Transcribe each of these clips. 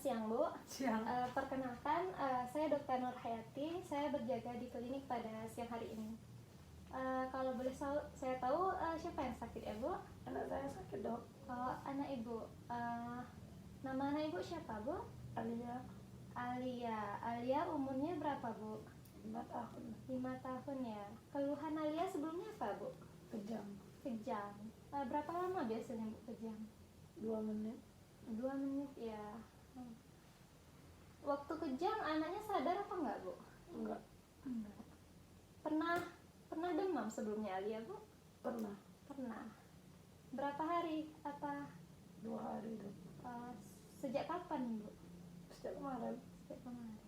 siang, Bu. Siang. Perkenalkan, saya Dr. Nur Hayati. Saya berjaga di klinik pada siang hari ini. Kalau boleh saya tahu siapa yang sakit ya, Bu? Anak saya sakit, Dok. Oh, anak Ibu. Nama anak Ibu siapa, Bu? Alia, Alia. Alia umurnya berapa, Bu? 5 tahun. 5 tahun ya. Keluhan Alia sebelumnya apa, Bu? Kejang. Kejang. Berapa lama biasanya, Bu, kejang? 2 menit. 2 menit ya. Waktu kejang anaknya sadar apa enggak, Bu? Enggak. Enggak. Pernah demam sebelumnya Alia, Bu? Pernah. Pernah. Berapa hari? Apa 2 hari, Dok. sejak kapan, Bu? Sejak kemarin. Sejak kemarin.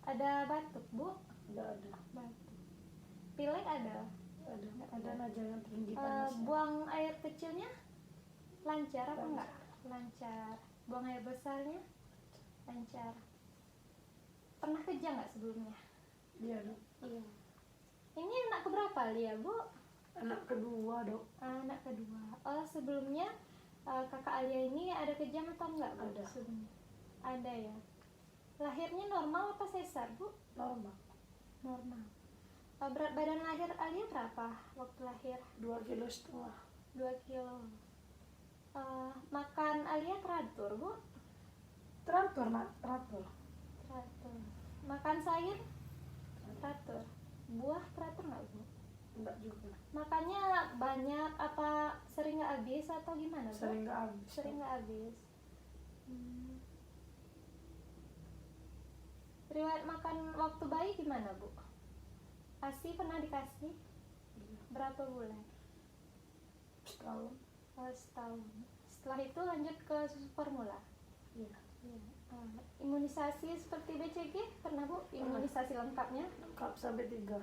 Ada batuk, Bu? Enggak ada. Batuk. Pilek ada? Ada aja yang tinggi panas. Buang air kecilnya lancar apa enggak? Lancar. Buang air besarnya lancar. Pernah kejang nggak sebelumnya? Iya, Dok. Iya. Ini anak keberapa Lia, Bu? Anak kedua, Dok. Anak kedua. Oh, sebelumnya kakak Alia ini ada kejang atau enggak, Bu? Ada. Sebelumnya? Ada ya. Lahirnya normal apa sesar, Bu? Normal. Normal. Berat badan lahir Alia berapa waktu lahir? 2,5 kilo. 2 kilo. Makan Alia teratur, Bu? Teratur, Nak. Teratur. Teratur. Makan sayur teratur. Buah teratur nggak, Bu? Enggak juga. Makannya banyak apa sering nggak habis atau gimana, Bu? Sering nggak habis. Sering nggak habis. Riwayat makan waktu bayi gimana, Bu? ASI pernah dikasih? Iya. Berapa bulan? Setahun. Setahun. Setelah itu lanjut ke susu formula. Iya. Imunisasi seperti BCG pernah, Bu? Imunisasi lengkapnya? Lengkap sampai 3.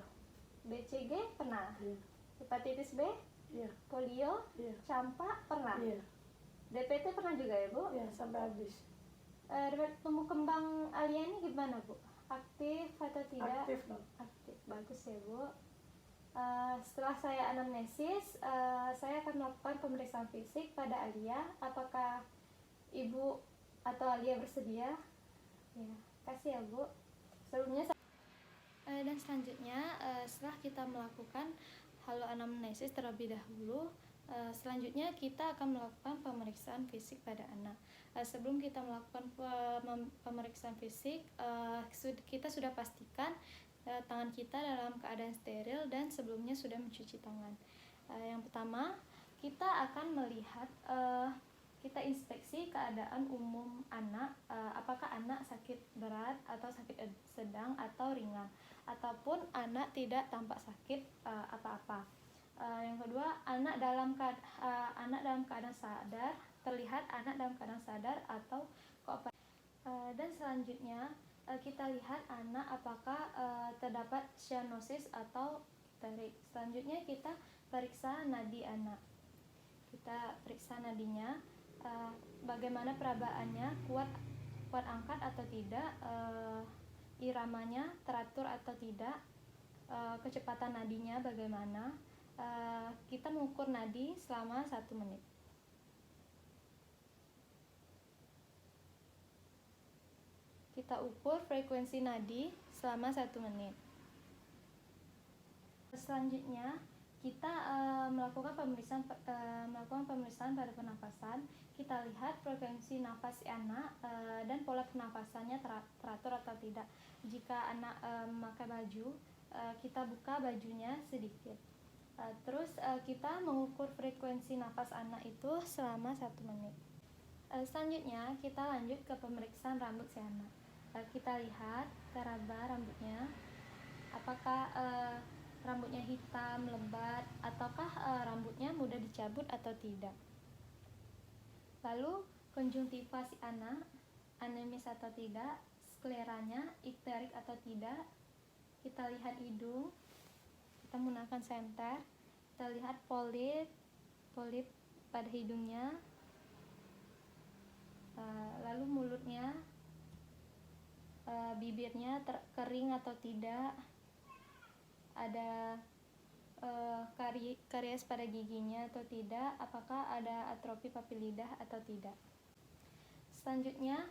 BCG pernah? Iya. Hepatitis B? Iya. Polio? Iya. Campak pernah? Iya. DPT pernah juga ya, Bu? Iya, sampai habis. Tumbuh kembang Alia ini gimana, Bu? Aktif atau tidak? Aktif, Dok. Aktif, bagus ya, Bu. Setelah saya anamnesis, saya akan melakukan pemeriksaan fisik pada Alia. Apakah Ibu atau Alia bersedia? Ya, kasih ya, Bu. Sebelumnya dan selanjutnya setelah kita melakukan halo anamnesis terlebih dahulu, selanjutnya kita akan melakukan pemeriksaan fisik pada anak. Sebelum kita melakukan pemeriksaan fisik, kita sudah pastikan tangan kita dalam keadaan steril dan sebelumnya sudah mencuci tangan. Yang pertama, kita akan melihat, kita inspeksi keadaan umum anak, apakah anak sakit berat atau sakit sedang atau ringan, ataupun anak tidak tampak sakit apa-apa. Yang kedua, anak dalam keadaan sadar, terlihat anak dalam keadaan sadar atau kooperatif. Dan selanjutnya kita lihat anak apakah terdapat cyanosis atau icterik. Selanjutnya kita periksa nadi anak. Kita periksa nadinya, bagaimana perabaannya, kuat angkat atau tidak, iramanya teratur atau tidak, kecepatan nadinya bagaimana. Kita mengukur nadi selama 1 menit. Kita ukur frekuensi nadi selama 1 menit. Selanjutnya kita melakukan pemeriksaan pada pernapasan. Kita lihat frekuensi nafas anak dan pola pernapasannya teratur atau tidak. Jika anak memakai baju, kita buka bajunya sedikit. Terus kita mengukur frekuensi nafas anak itu selama 1 menit. Selanjutnya kita lanjut ke pemeriksaan rambut si anak. Kita lihat teraba rambutnya, apakah rambutnya hitam, lebat, ataukah rambutnya mudah dicabut atau tidak. Lalu konjungtiva si anak, anemis atau tidak, skleranya icterik atau tidak. Kita lihat hidung, kita menggunakan senter. Kita lihat polip pada hidungnya, lalu mulutnya, bibirnya kering atau tidak, ada karies pada giginya atau tidak, apakah ada atrofi papil lidah atau tidak. Selanjutnya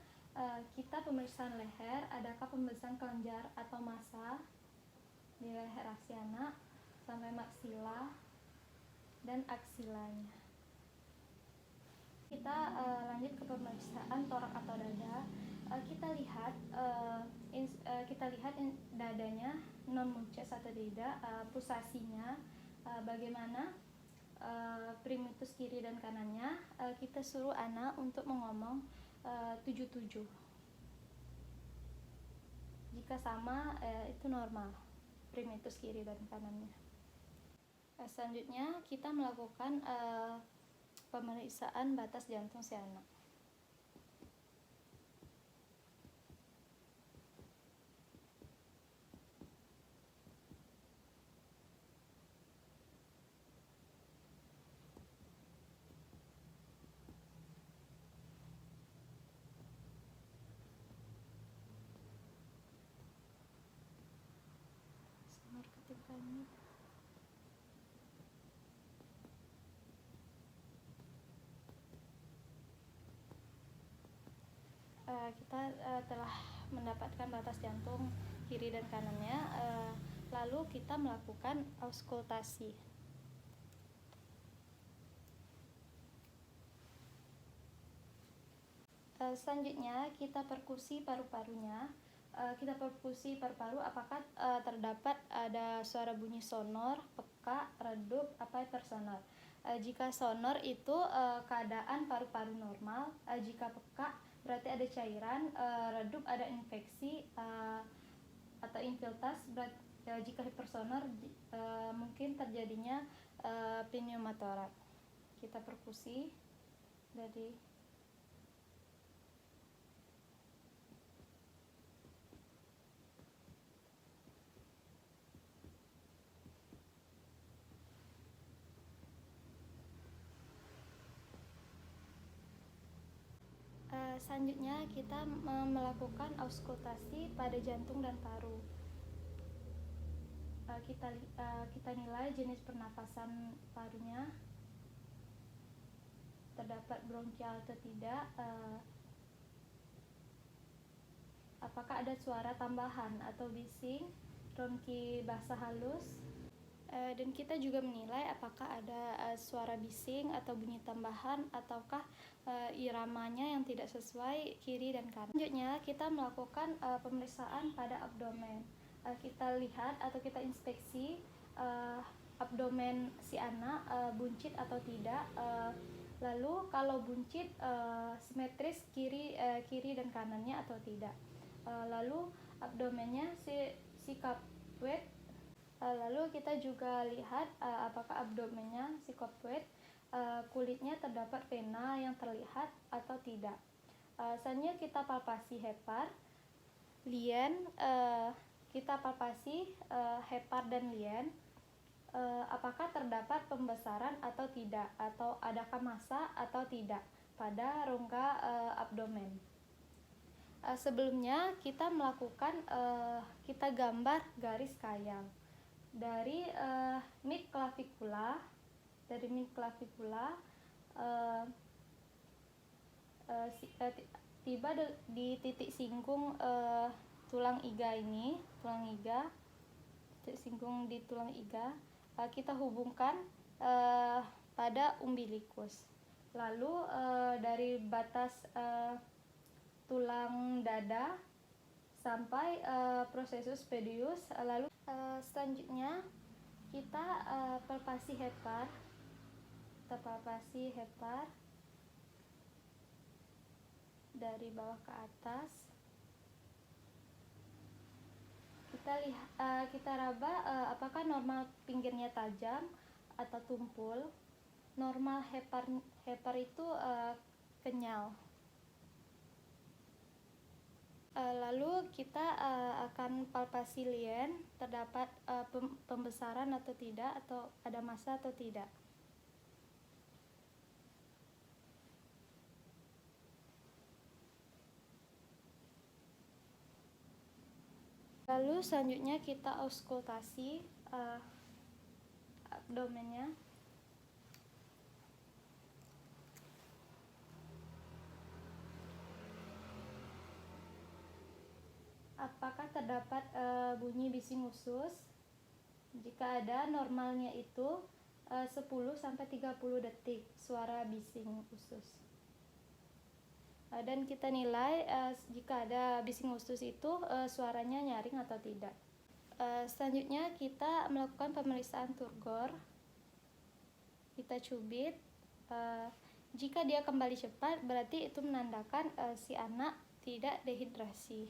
Kita pemeriksaan leher, adakah pemeriksaan kelenjar atau massa di leher aksiana sampai maksila dan aksilanya. Kita lanjut ke pemeriksaan torak atau dada. Kita lihat dadanya non munches atau tidak, pulsasinya bagaimana, primitus kiri dan kanannya. Kita suruh anak untuk mengomong 77. Jika sama, itu normal, primitus kiri dan kanannya. Selanjutnya kita melakukan pemeriksaan batas jantung si anak. Kita telah mendapatkan batas jantung kiri dan kanannya, lalu kita melakukan auskultasi. Selanjutnya kita perkusi paru-parunya. Kita perkusi paru-paru apakah terdapat ada suara bunyi sonor, peka, redup, apa hipersonor. Jika sonor itu keadaan paru-paru normal, jika peka berarti ada cairan, redup ada infeksi atau infiltras. Jika hipersonor mungkin terjadinya pneumotoraks. Kita perkusi dari selanjutnya kita melakukan auskultasi pada jantung dan paru. Kita nilai jenis pernapasan parunya, terdapat bronkial atau tidak, apakah ada suara tambahan atau bising, bronki basah halus, dan kita juga menilai apakah ada suara bising atau bunyi tambahan ataukah iramanya yang tidak sesuai kiri dan kanan. Selanjutnya kita melakukan pemeriksaan pada abdomen. Kita lihat atau kita inspeksi abdomen si anak buncit atau tidak. Lalu kalau buncit, simetris kiri dan kanannya atau tidak. Lalu abdomennya sikap wet. Lalu kita juga lihat apakah abdomennya sikap wet, kulitnya terdapat vena yang terlihat atau tidak. Selanjutnya kita palpasi hepar, lien. Kita palpasi hepar dan lien, apakah terdapat pembesaran atau tidak, atau adakah massa atau tidak pada rongga abdomen. Sebelumnya kita melakukan kita gambar garis kayang dari mid clavicula, tiba di titik singgung tulang iga ini, titik singgung di tulang iga, kita hubungkan pada umbilikus. Lalu dari batas tulang dada sampai processus pedius. Lalu selanjutnya kita palpasi hepar. Dari bawah ke atas. Kita raba apakah normal pinggirnya tajam atau tumpul. Normal hepar itu kenyal. Lalu kita akan palpasi lien, terdapat pembesaran atau tidak, atau ada massa atau tidak. Lalu selanjutnya kita auskultasi abdomennya. apakah terdapat bunyi bising usus. Jika ada, normalnya itu 10-30 detik suara bising usus. Dan kita nilai jika ada bising usus itu suaranya nyaring atau tidak. Selanjutnya kita melakukan pemeriksaan turgor. Kita cubit. Jika dia kembali cepat, berarti itu menandakan si anak tidak dehidrasi.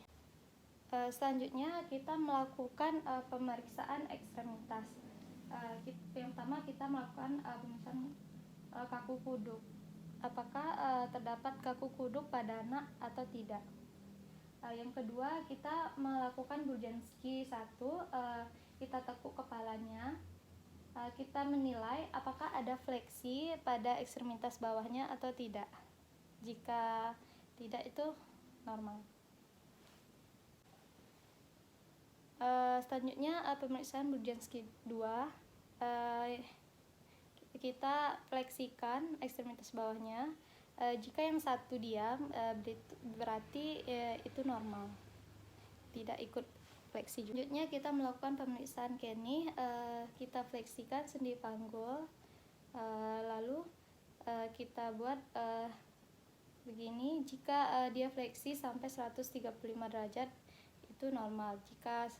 Selanjutnya kita melakukan pemeriksaan ekstremitas. Yang pertama kita melakukan pemeriksaan kaku kuduk. Apakah terdapat kaku kuduk pada anak atau tidak. Yang kedua kita melakukan Bujanski 1. Kita tekuk kepalanya. Kita menilai apakah ada fleksi pada ekstremitas bawahnya atau tidak. Jika tidak, itu normal. Selanjutnya pemeriksaan Bujanski 2. Kita fleksikan ekstremitas bawahnya. Jika yang satu diam, berarti itu normal, tidak ikut fleksi. Selanjutnya kita melakukan pemeriksaan Kenny. Kita fleksikan sendi panggul, lalu kita buat begini. Jika dia fleksi sampai 135 derajat, itu normal. Jika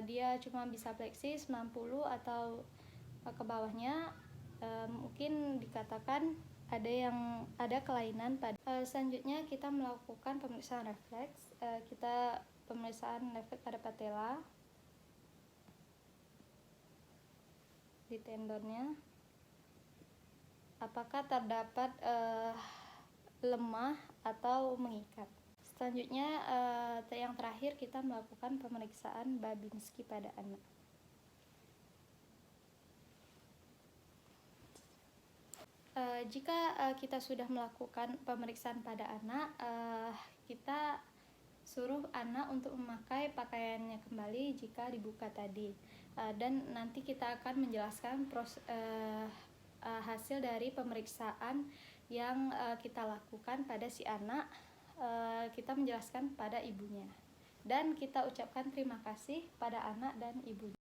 dia cuma bisa fleksi 90 atau ke bawahnya, mungkin dikatakan ada kelainan pada. Selanjutnya kita melakukan pemeriksaan refleks. Kita pemeriksaan refleks pada patella di tendonnya. Apakah terdapat lemah atau mengikat. Selanjutnya yang terakhir kita melakukan pemeriksaan Babinski pada anak. Jika kita sudah melakukan pemeriksaan pada anak, kita suruh anak untuk memakai pakaiannya kembali jika dibuka tadi, dan nanti kita akan menjelaskan hasil dari pemeriksaan yang kita lakukan pada si anak. Kita menjelaskan pada ibunya, dan kita ucapkan terima kasih pada anak dan ibunya.